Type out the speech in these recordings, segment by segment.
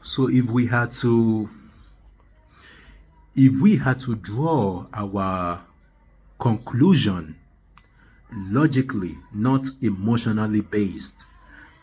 So if we had to draw our conclusion logically, not emotionally based,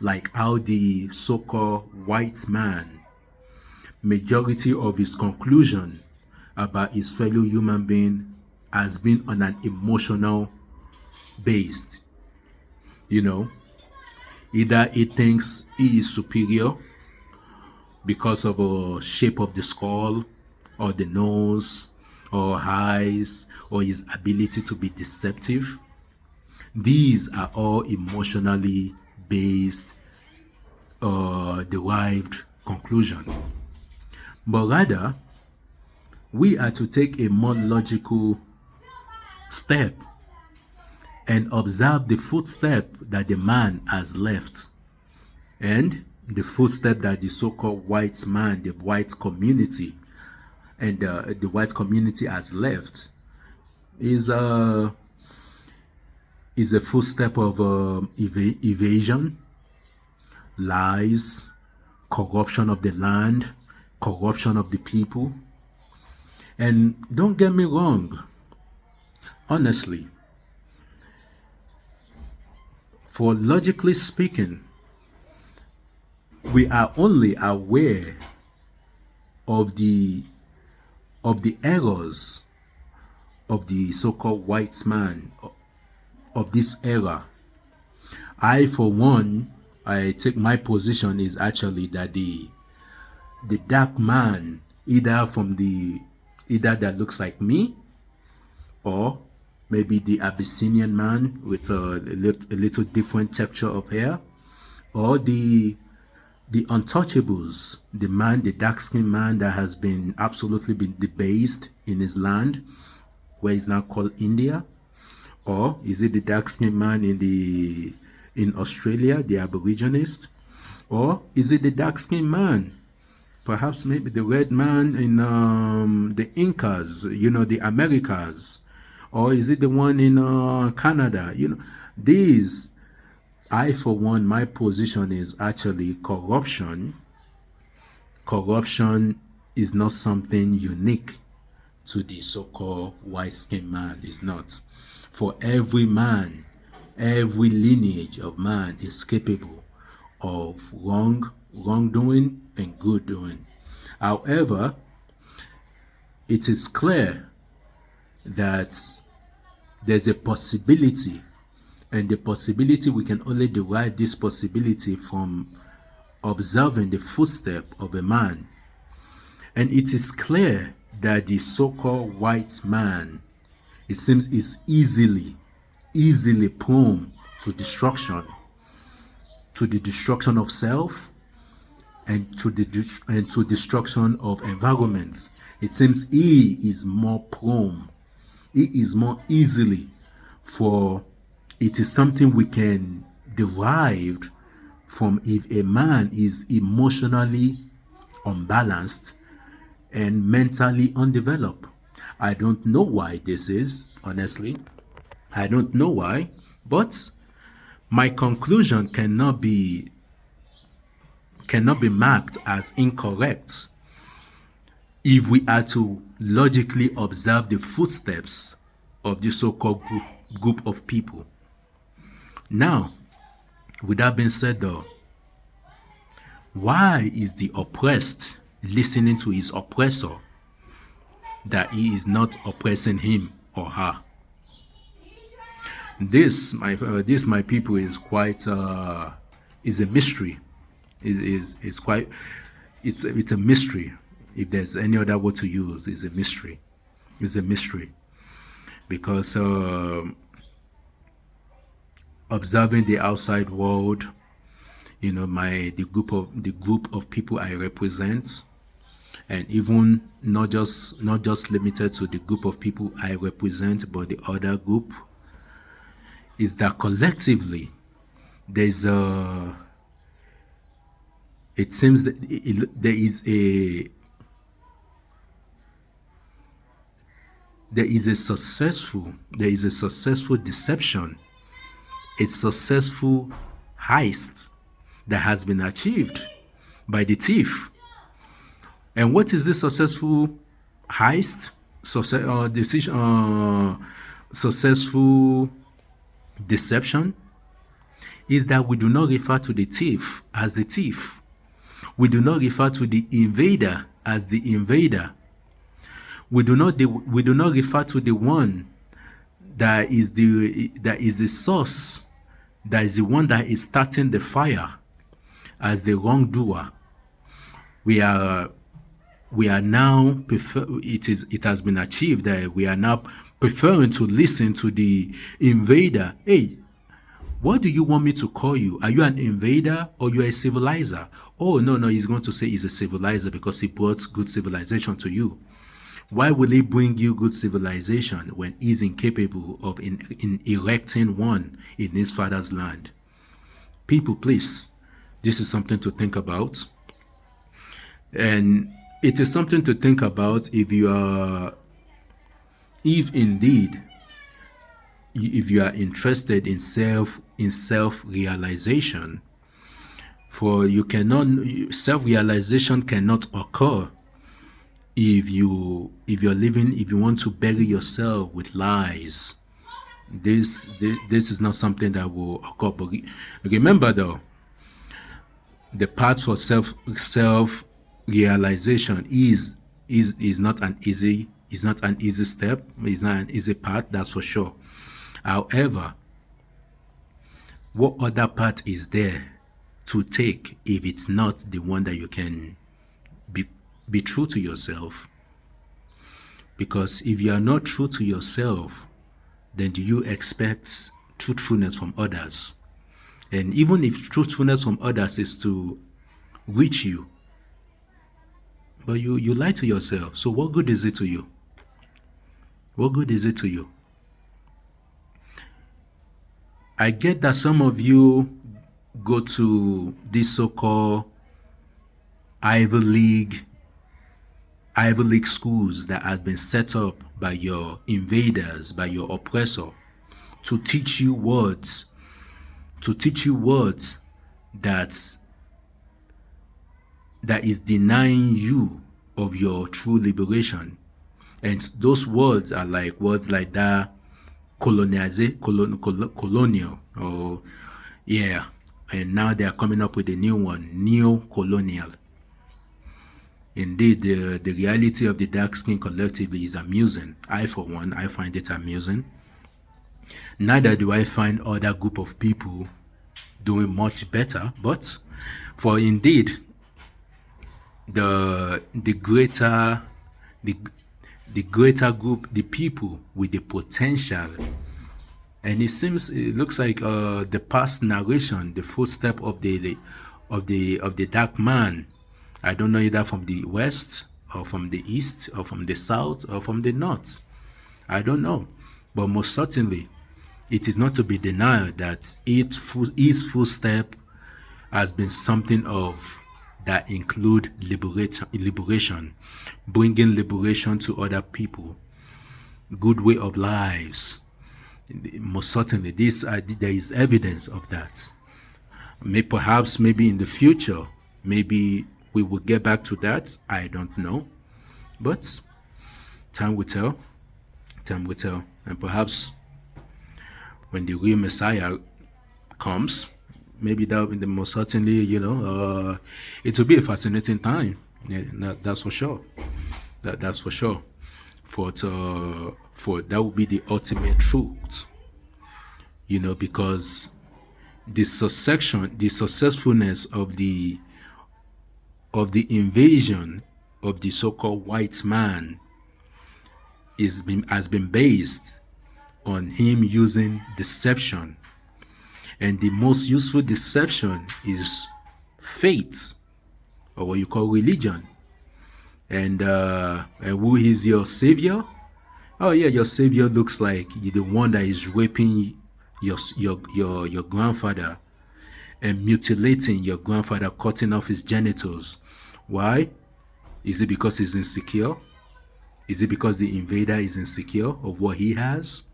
like how the so-called white man majority of his conclusion about his fellow human being has been on an emotional based, you know, either he thinks he is superior because of a shape of the skull or the nose or eyes or his ability to be deceptive. These are all emotionally based derived conclusion. But rather, we are to take a more logical step and observe the footstep that the man has left and the footstep that the so-called white man, the white community, and the white community has left is a footstep of evasion, lies, corruption of the land, corruption of the people. And don't get me wrong, honestly, for logically speaking, we are only aware of the errors of the so-called white man of this era. I, for one, I take my position is actually that the dark man, either that looks like me, or maybe the Abyssinian man with a little different texture of hair, or the untouchables, the dark-skinned man that has been absolutely been debased in his land, where it's now called India, or is it the dark-skinned man in Australia, the Aboriginist, or is it the dark-skinned man, perhaps maybe the red man in the Incas, the Americas, or is it the one in Canada? These, I, for one, my position is actually corruption. Corruption is not something unique to the so-called white-skinned man. It's not. For every man, every lineage of man is capable of wrongdoing and good doing. However, it is clear that there's a possibility, and the possibility, we can only derive this possibility from observing the footstep of a man. And it is clear that the so-called white man, it seems, is easily prone to destruction, to the destruction of self, and to destruction of environment. It seems he is more prone, he is more easily, for it is something we can derive from if a man is emotionally unbalanced and mentally undeveloped. I don't know why this is, honestly. I don't know why, but my conclusion cannot be marked as incorrect if we are to logically observe the footsteps of the so-called group of people. Now, with that being said though, why is the oppressed listening to his oppressor that he is not oppressing him or her? This, my people, is quite is a mystery. It's a mystery. If there's any other word to use, it's a mystery. It's a mystery because observing the outside world, the group of people I represent, and even not just limited to the group of people I represent, but the other group, is that collectively there's it seems that there is a successful deception, a successful heist that has been achieved by the thief. And what is this successful heist? Decision, successful deception is that we do not refer to the thief as the thief. We do not refer to the invader as the invader. We do not refer to the one that is the source, that is the one that is starting the fire, as the wrongdoer. We are now it has been achieved that we are now preferring to listen to the invader. Hey, what do you want me to call you? Are you an invader or you are a civilizer? Oh, no, he's going to say he's a civilizer because he brought good civilization to you. Why will he bring you good civilization when he's incapable of in erecting one in his father's land? People, please, this is something to think about. And it is something to think about if indeed you are interested in self-realization. For self-realization cannot occur if you want to bury yourself with lies. This is not something that will occur. But remember though, the path for self-realization is not an easy step. It's not an easy path, that's for sure. However, what other path is there to take if it's not the one that you can be true to yourself? Because if you are not true to yourself, then do you expect truthfulness from others? And even if truthfulness from others is to reach you, but you lie to yourself, so what good is it to you? What good is it to you? I get that some of you go to these so-called Ivy League schools that have been set up by your invaders, by your oppressor, to teach you words that is denying you of your true liberation. And those words are like words like that, colonial, or yeah, and now they are coming up with a new one, neo-colonial. Indeed, the reality of the dark skin collectively is amusing. I, for one, I find it amusing. Neither do I find other group of people doing much better, but for indeed the greater group, the people with the potential. And it looks like the past narration, the footstep of the dark man. I don't know either from the west or from the east or from the south or from the north. I don't know, but most certainly, it is not to be denied that his footstep has been something of that include liberation, bringing liberation to other people, good way of lives. Most certainly, there is evidence of that. Maybe in the future, maybe we will get back to that. I don't know, but time will tell. Time will tell, and perhaps when the real Messiah comes, maybe that will be most certainly, it will be a fascinating time. Yeah, that's for sure. That's for sure. For that will be the ultimate truth. Because the successfulness of the invasion of the so-called white man has been based on him using deception. And the most useful deception is faith, or what you call religion. And who is your savior? Oh yeah, your savior looks like the one that is raping your grandfather and mutilating your grandfather, cutting off his genitals. Why? Is it because he's insecure? Is it because the invader is insecure of what he has?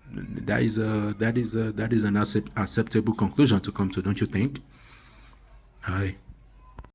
That is an acceptable conclusion to come to, don't you think? Hi.